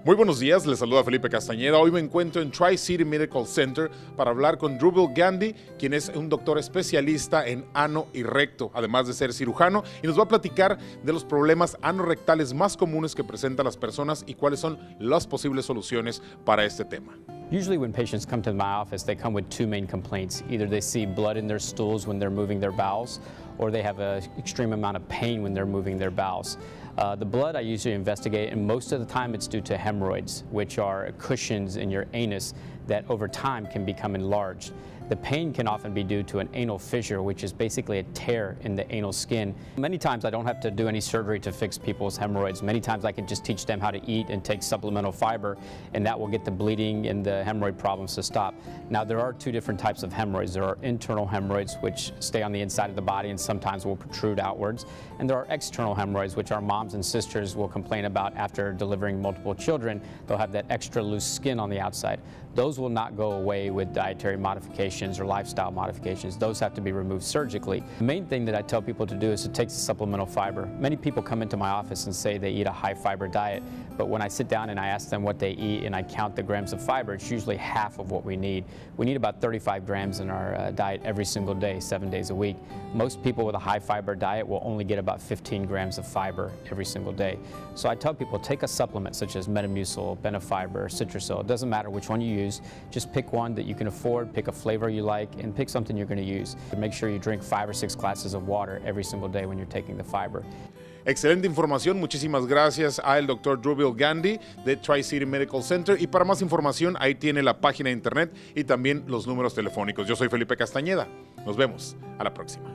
Muy buenos días, les saluda Felipe Castañeda. Hoy me encuentro en Tri-City Medical Center para hablar con Dhruvil Gandhi, quien es un doctor especialista en ano y recto, además de ser cirujano, y nos va a platicar de los problemas anorrectales más comunes que presentan las personas y cuáles son las posibles soluciones para este tema. Usually when patients come to my office, they come with two main complaints. Either they see blood in their stools when they're moving their bowels, or they have an extreme amount of pain when they're moving their bowels. The blood I usually investigate, and most of the time it's due to hemorrhoids, which are cushions in your anus that over time can become enlarged. The pain can often be due to an anal fissure, which is basically a tear in the anal skin. Many times I don't have to do any surgery to fix people's hemorrhoids. Many times I can just teach them how to eat and take supplemental fiber, and that will get the bleeding and the hemorrhoid problems to stop. Now, there are two different types of hemorrhoids. There are internal hemorrhoids, which stay on the inside of the body and sometimes will protrude outwards. And there are external hemorrhoids, which our moms and sisters will complain about after delivering multiple children. They'll have that extra loose skin on the outside. Those will not go away with dietary modifications or lifestyle modifications. Those have to be removed surgically. The main thing that I tell people to do is to take the supplemental fiber. Many people come into my office and say they eat a high fiber diet, but when I sit down and I ask them what they eat and I count the grams of fiber, it's usually half of what we need. We need about 35 grams in our diet every single day, 7 days a week. Most people with a high fiber diet will only get about 15 grams of fiber every single day. So I tell people, take a supplement such as Metamucil, Benefiber, Citrusol. It doesn't matter which one you use. Just pick one that you can afford, pick a flavor you like, and pick something you're going to use. Make sure you drink 5 or 6 glasses of water every single day when you're taking the fiber. Excelente información, muchísimas gracias al Dr. Dhruvil Gandhi de Tri-City Medical Center, y para más información ahí tiene la página de internet y también los números telefónicos. Yo soy Felipe Castañeda, nos vemos a la próxima.